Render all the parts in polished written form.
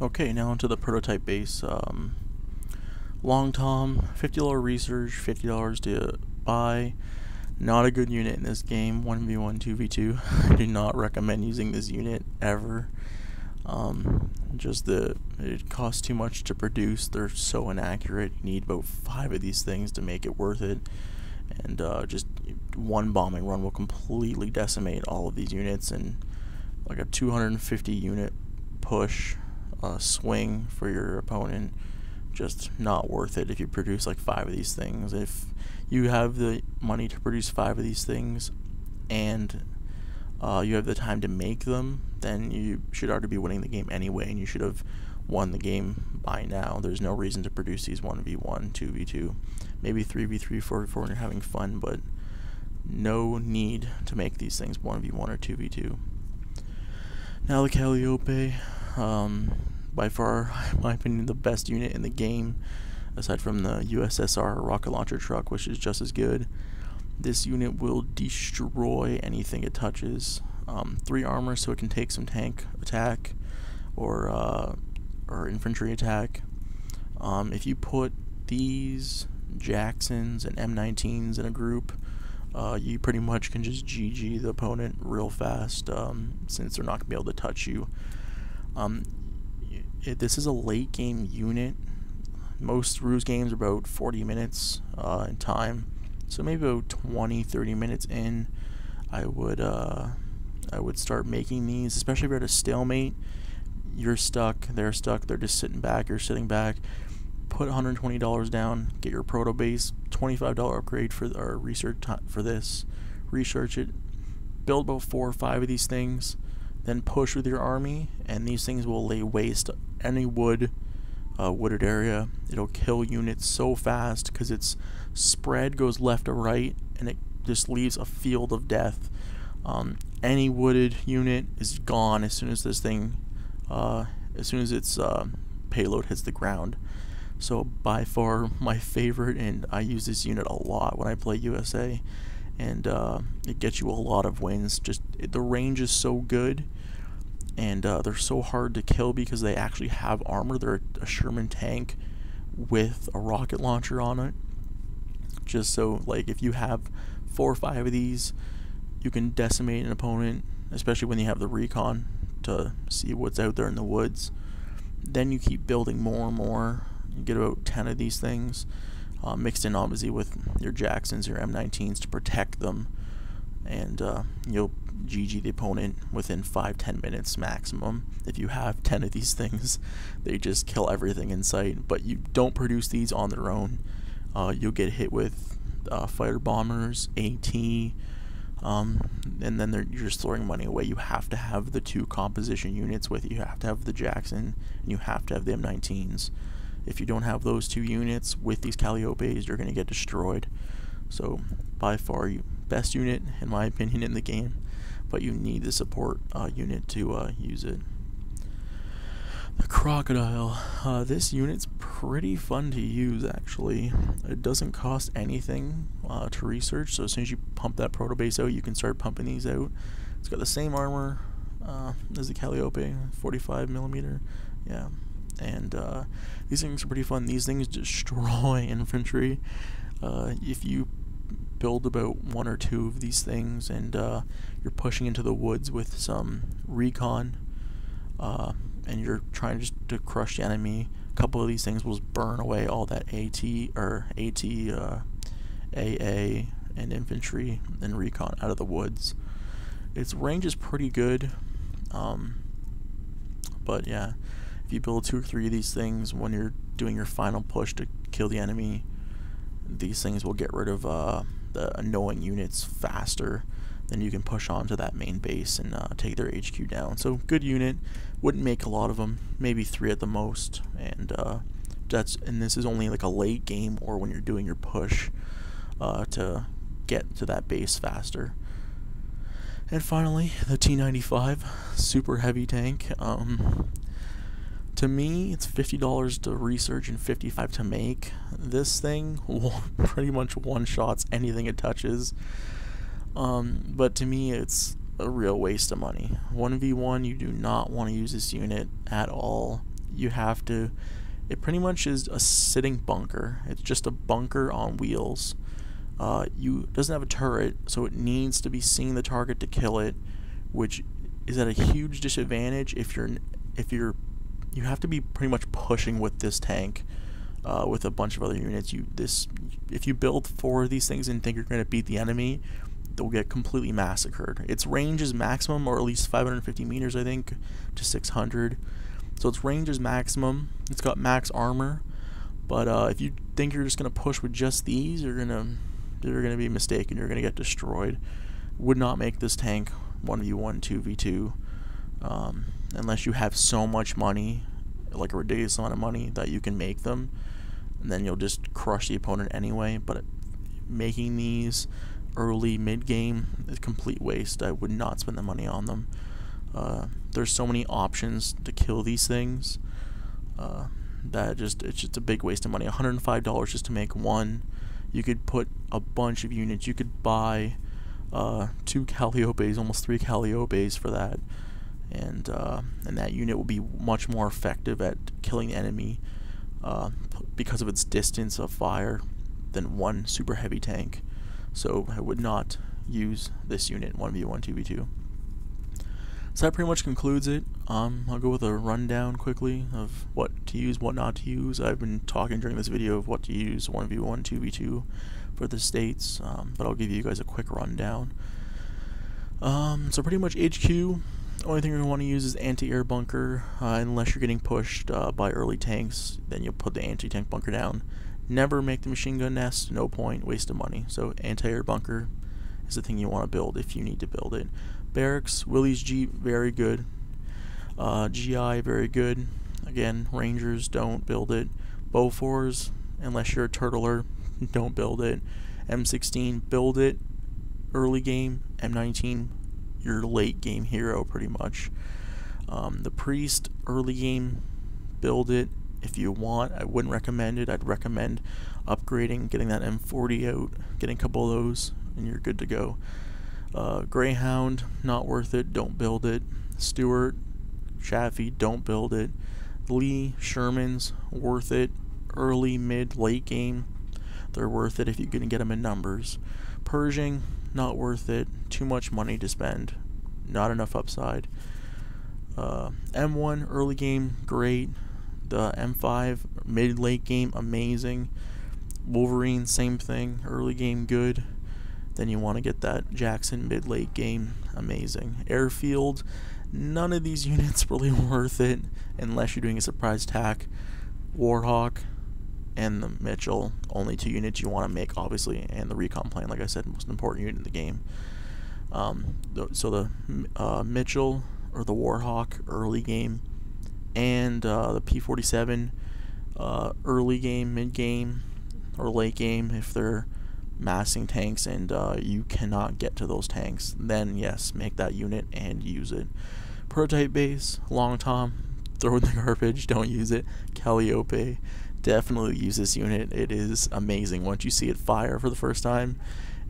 Okay, now onto the prototype base. Long Tom, $50 research, $50 to buy. Not a good unit in this game. 1v1, 2v2. I do not recommend using this unit ever. It costs too much to produce. They're so inaccurate. You need about 5 of these things to make it worth it. And just one bombing run will completely decimate all of these units, and like a 250 unit push swing for your opponent, just not worth it if you produce like 5 of these things. If you have the money to produce 5 of these things and you have the time to make them, then you should already be winning the game anyway, and you should have won the game by now. There's no reason to produce these 1v1, 2v2, maybe 3v3, 4v4 when you're having fun, but no need to make these things 1v1 or 2v2. Now the Calliope, by far, in my opinion, the best unit in the game, aside from the USSR rocket launcher truck, which is just as good. This unit will destroy anything it touches. 3 armor, so it can take some tank attack or infantry attack. If you put these Jacksons and M19s in a group, you pretty much can just GG the opponent real fast, since they're not going to be able to touch you. This is a late game unit. Most Ruse games are about 40 minutes in time, so maybe about 20-30 minutes in, I would start making these, especially if you're at a stalemate. You're stuck, they're just sitting back, you're sitting back. Put $120 down, get your proto base, $25 upgrade for our research for this, research it, build about 4 or 5 of these things, then push with your army, and these things will lay waste any wooded area. It'll kill units so fast because its spread goes left to right, and it just leaves a field of death. Any wooded unit is gone as soon as this thing, as soon as its payload hits the ground. So by far my favorite, and I use this unit a lot when I play USA, and it gets you a lot of wins. The range is so good, and they're so hard to kill because they actually have armor. They're a Sherman tank with a rocket launcher on it. Just so, like, if you have 4 or 5 of these, you can decimate an opponent, especially when you have the recon to see what's out there in the woods. Then you keep building more and more. You get about 10 of these things, mixed in obviously with your Jacksons, your M19s to protect them, and you'll GG the opponent within 5-10 minutes maximum. If you have 10 of these things, they just kill everything in sight. But you don't produce these on their own. You'll get hit with fighter bombers, AT, and then you're just throwing money away. You have to have the 2 composition units with you. You have to have the Jackson, and you have to have the M19s. If you don't have those 2 units with these Calliopes, you're going to get destroyed. So by far, best unit in my opinion in the game, but you need the support unit to use it. The Crocodile. This unit's pretty fun to use, actually. It doesn't cost anything to research, so as soon as you pump that proto base out, you can start pumping these out. It's got the same armor as the Calliope, 45mm. Yeah. And these things are pretty fun. These things destroy infantry. If you build about 1 or 2 of these things, and you're pushing into the woods with some recon, and you're trying just to crush the enemy, a couple of these things will just burn away all that AA, and infantry and recon out of the woods. Its range is pretty good, but yeah, if you build 2 or 3 of these things when you're doing your final push to kill the enemy, these things will get rid of the annoying units faster. Then you can push on to that main base and take their HQ down. So good unit. Wouldn't make a lot of them, maybe 3 at the most, and this is only like a late game or when you're doing your push to get to that base faster. And finally, the T95, super heavy tank. To me, it's $50 to research and $55 to make. This thing pretty much one-shots anything it touches. But to me, it's a real waste of money. 1v1, you do not want to use this unit at all. you have to, it pretty much is a sitting bunker. It's just a bunker on wheels. Doesn't have a turret, so it needs to be seeing the target to kill it, which is at a huge disadvantage if you have to be pretty much pushing with this tank with a bunch of other units. If you build 4 of these things and think you're going to beat the enemy, they'll get completely massacred. Its range is maximum, or at least 550 meters, I think, to 600. So its range is maximum. It's got max armor, but if you think you're just going to push with just these, you're gonna be mistaken. You're gonna get destroyed. Would not make this tank 1v1, 2v2, unless you have so much money, like a ridiculous amount of money, that you can make them, and then you'll just crush the opponent anyway. But making these early mid-game is a complete waste. I would not spend the money on them. There's so many options to kill these things that it's just a big waste of money. $105 just to make one. You could put a bunch of units. You could buy 2 Calliopes, almost 3 Calliopes for that, and that unit will be much more effective at killing the enemy because of its distance of fire than one super heavy tank. So I would not use this unit 1v1, 2v2. So that pretty much concludes it. I'll go with a rundown quickly of what to use, what not to use. I've been talking during this video of what to use 1v1, 2v2 for the states, but I'll give you guys a quick rundown. So pretty much HQ, only thing you want to use is anti-air bunker, unless you're getting pushed by early tanks, then you'll put the anti-tank bunker down. Never make the machine gun nest, no point, waste of money. So anti-air bunker is the thing you want to build if you need to build it. Barracks, Willys Jeep, very good. GI, very good. Again, Rangers, don't build it. Bofors, unless you're a turtler, don't build it. M16, build it early game. M19, your late game hero pretty much. The Priest, early game, build it if you want. I wouldn't recommend it. I'd recommend upgrading, getting that M40 out, getting a couple of those, and you're good to go. Greyhound, not worth it, don't build it. Stuart, Chaffee, don't build it. Lee, Shermans, worth it. Early, mid, late game, they're worth it if you can get them in numbers. Pershing, not worth it, too much money to spend, not enough upside. M1, early game, great. The M5, mid, late game, amazing. Wolverine, same thing, early game, good. Then you want to get that Jackson mid-late game, amazing. Airfield, none of these units really worth it unless you're doing a surprise attack. Warhawk and the Mitchell, only 2 units you want to make, obviously, and the recon plane, like I said, most important unit in the game. So the Mitchell or the Warhawk, early game, and the P-47, early game, mid game, or late game if they're massing tanks and you cannot get to those tanks, then yes, make that unit and use it. Prototype base, Long Tom, throw it in the garbage, don't use it. Calliope, definitely use this unit. It is amazing. Once you see it fire for the first time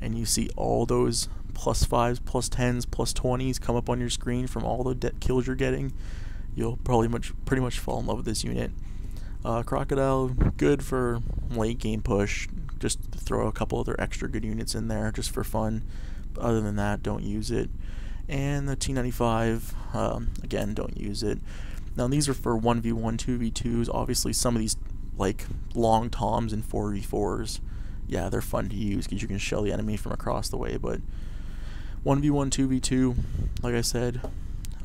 and you see all those +5s, +10s, +20s come up on your screen from all the kills you're getting, you'll probably pretty much fall in love with this unit. Crocodile, good for late game push, just throw a couple other extra good units in there just for fun. But other than that, don't use it. And the T95, again, don't use it. Now these are for 1v1, 2v2s. Obviously some of these, like Long Toms and 4v4s, yeah, they're fun to use because you can shell the enemy from across the way, but 1v1, 2v2, like I said,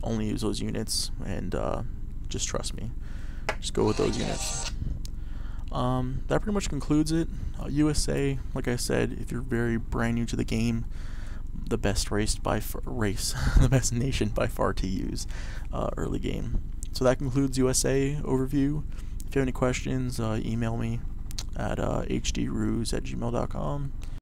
only use those units, and just trust me. Just go with those units. That pretty much concludes it. USA, like I said, if you're very brand new to the game, the best the best nation by far to use early game. So that concludes USA overview. If you have any questions, email me at hdruse@gmail.com.